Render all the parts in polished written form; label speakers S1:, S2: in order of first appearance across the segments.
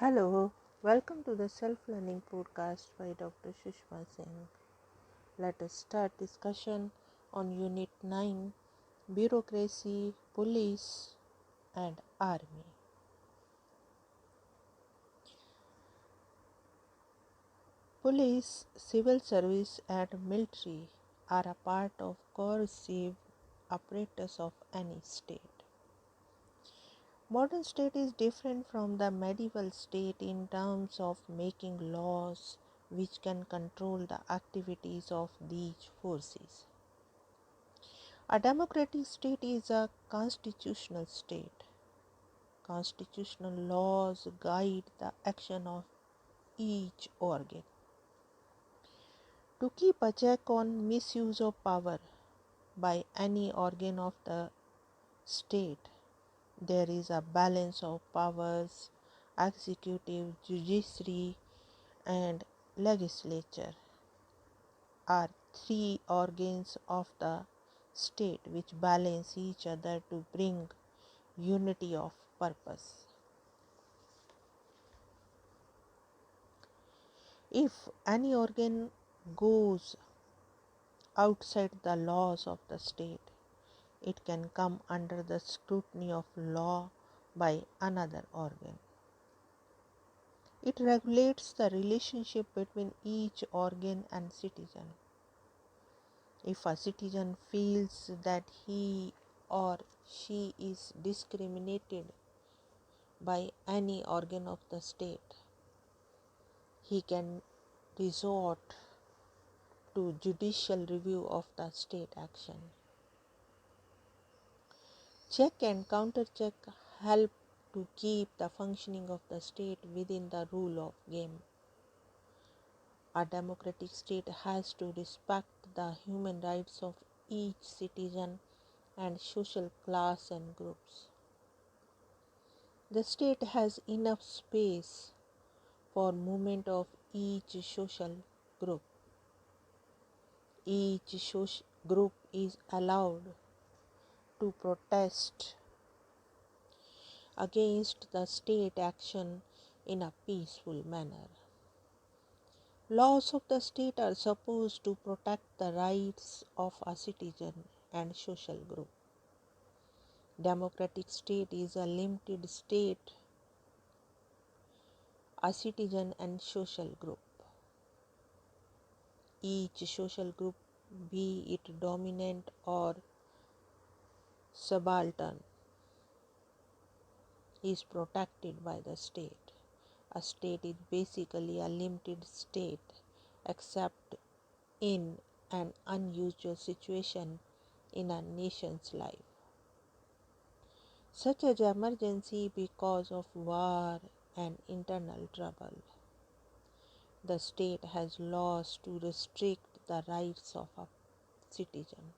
S1: Hello, welcome to the Self-Learning Podcast by Dr. Sushma Singh. Let us start discussion on Unit 9, Bureaucracy, Police and Army. Police, civil service and military are a part of coercive apparatus of any state. Modern state is different from the medieval state in terms of making laws which can control the activities of these forces. A democratic state is a constitutional state. Constitutional laws guide the action of each organ. To keep a check on misuse of power by any organ of the state, there is a balance of powers, executive, judiciary, and legislature are three organs of the state which balance each other to bring unity of purpose. If any organ goes outside the laws of the state, it can come under the scrutiny of law by another organ. It regulates the relationship between each organ and citizen. If a citizen feels that he or she is discriminated by any organ of the state, he can resort to judicial review of the state action. Check and counter-check help to keep the functioning of the state within the rule of game. A democratic state has to respect the human rights of each citizen and social class and groups. The state has enough space for movement of each social group. Each social group is allowed to protest against the state action in a peaceful manner. Laws of the state are supposed to protect the rights of a citizen and social group. Democratic state is a limited state, a citizen and social group. Each social group, be it dominant or subaltern, is protected by the state. A state is basically a limited state except in an unusual situation in a nation's life, such as emergency because of war and internal trouble. The state has laws to restrict the rights of a citizen.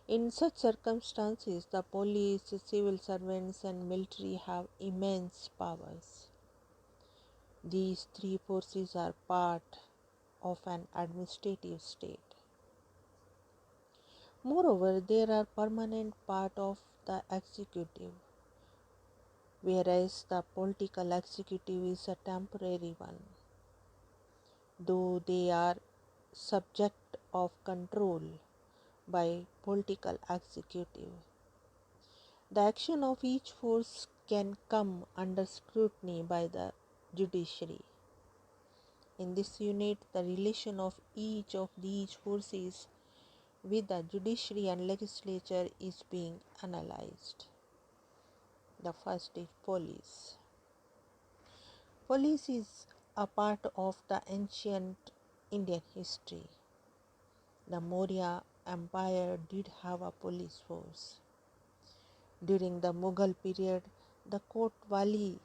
S1: In such circumstances, the police, civil servants, and military have immense powers. These three forces are part of an administrative state. Moreover, they are permanent part of the executive, whereas the political executive is a temporary one, though they are subject of control by political executive. The action of each force can come under scrutiny by the judiciary. In this unit, the relation of each of these forces with the judiciary and legislature is being analyzed. The first is police. Police is a part of the ancient Indian history. The Maurya Empire did have a police force. During the Mughal period, the Kotwali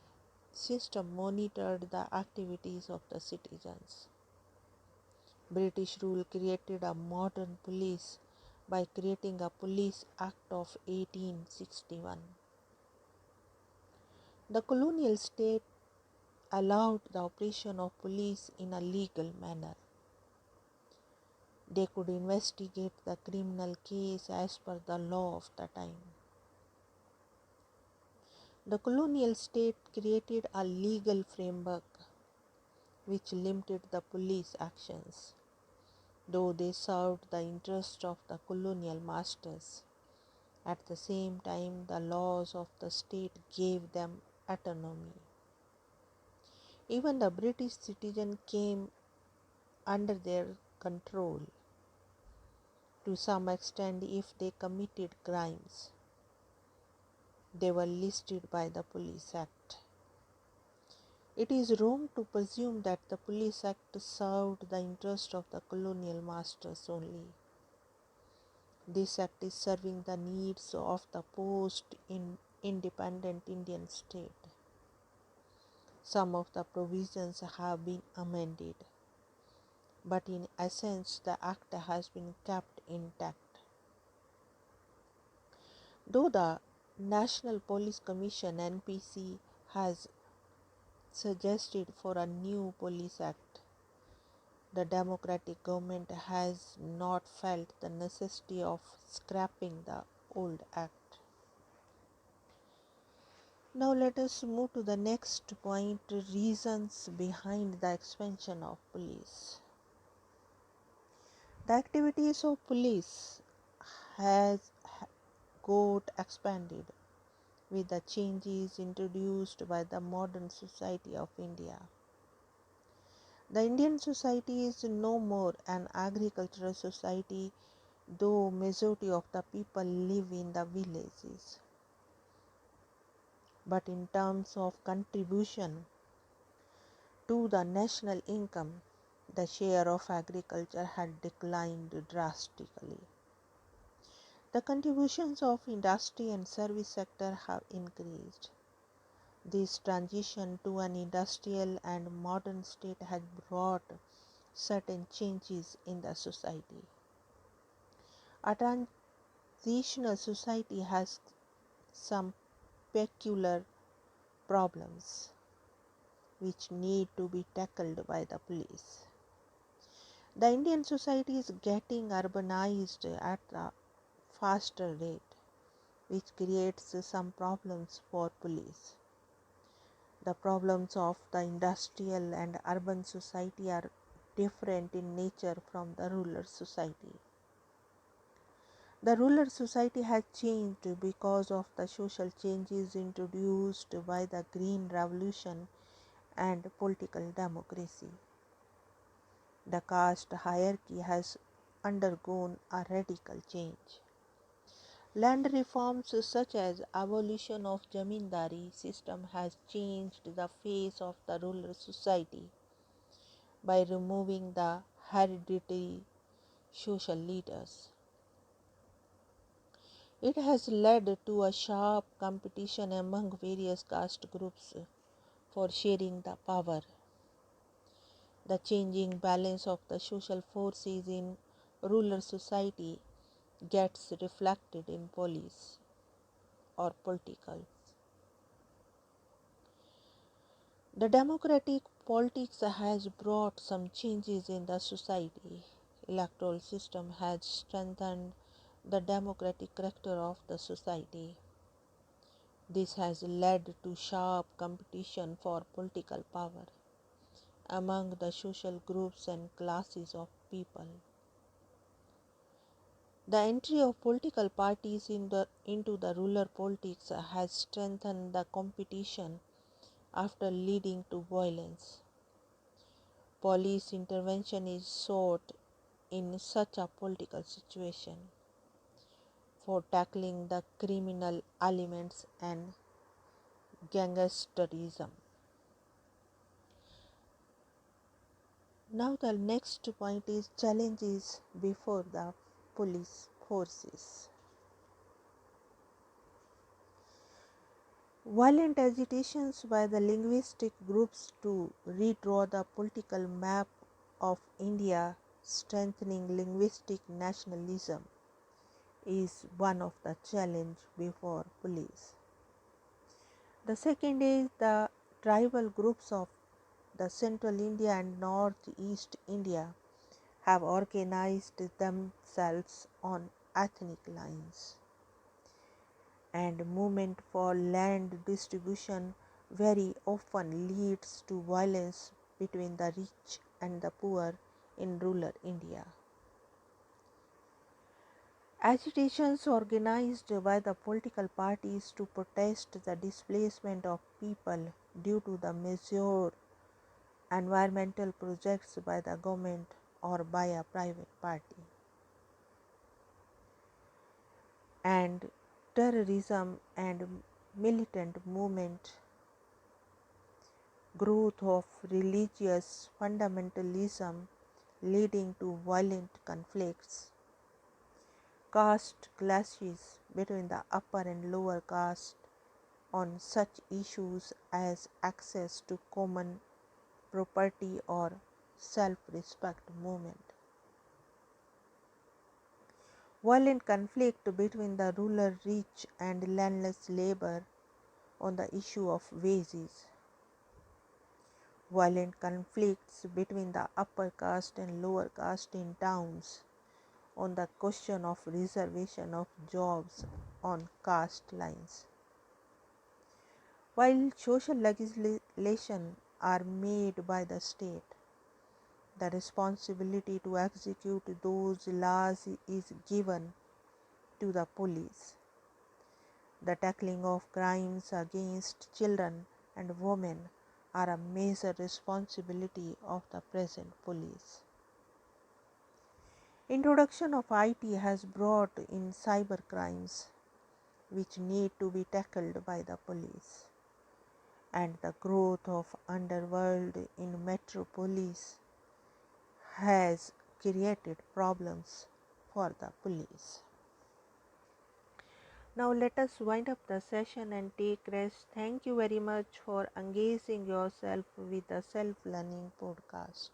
S1: system monitored the activities of the citizens. British rule created a modern police by creating a Police Act of 1861. The colonial state allowed the operation of police in a legal manner. They could investigate the criminal case as per the law of the time. The colonial state created a legal framework which limited the police actions, though they served the interests of the colonial masters. At the same time, the laws of the state gave them autonomy. Even the British citizen came under their control to some extent. If they committed crimes, they were listed by the Police Act. It is wrong to presume that the Police Act served the interest of the colonial masters only. This act is serving the needs of the post-independent Indian state. Some of the provisions have been amended, but in essence the act has been kept intact. Though the National Police Commission (NPC) has suggested for a new police act, the democratic government has not felt the necessity of scrapping the old act. Now let us move to the next point, reasons behind the expansion of police. The activities of police has got expanded with the changes introduced by the modern society of India. The Indian society is no more an agricultural society, though majority of the people live in the villages. But in terms of contribution to the national income, the share of agriculture had declined drastically. The contributions of industry and service sector have increased. This transition to an industrial and modern state has brought certain changes in the society. A transitional society has some peculiar problems which need to be tackled by the police. The Indian society is getting urbanized at a faster rate, which creates some problems for police. The problems of the industrial and urban society are different in nature from the rural society. The rural society has changed because of the social changes introduced by the Green Revolution and political democracy. The caste hierarchy has undergone a radical change. Land reforms such as abolition of zamindari system has changed the face of the rural society by removing the hereditary social leaders. It has led to a sharp competition among various caste groups for sharing the power. The changing balance of the social forces in rural society gets reflected in police or political. The democratic politics has brought some changes in the society. Electoral system has strengthened the democratic character of the society. This has led to sharp competition for political power among the social groups and classes of people. The entry of political parties into the rural politics has strengthened the competition after leading to violence. Police intervention is sought in such a political situation for tackling the criminal elements and gangsterism. Now the next point is challenges before the police forces. Violent agitations by the linguistic groups to redraw the political map of India, strengthening linguistic nationalism, is one of the challenges before police. The second is the tribal groups of the central India and northeast India have organized themselves on ethnic lines. and movement for land distribution very often leads to violence between the rich and the poor in rural India. Agitations organized by the political parties to protest the displacement of people due to the major environmental projects by the government or by a private party, and terrorism and militant movement, growth of religious fundamentalism leading to violent conflicts, caste clashes between the upper and lower caste on such issues as access to common property or self-respect movement. Violent conflict between the rural rich and landless labor on the issue of wages. Violent conflicts between the upper caste and lower caste in towns on the question of reservation of jobs on caste lines. While social legislation are made by the state, the responsibility to execute those laws is given to the police. The tackling of crimes against children and women are a major responsibility of the present police. Introduction of IT has brought in cyber crimes which need to be tackled by the police, and the growth of underworld in metropolis has created problems for the police. Now let us wind up the session and take rest. Thank you very much for engaging yourself with the Self Learning Podcast.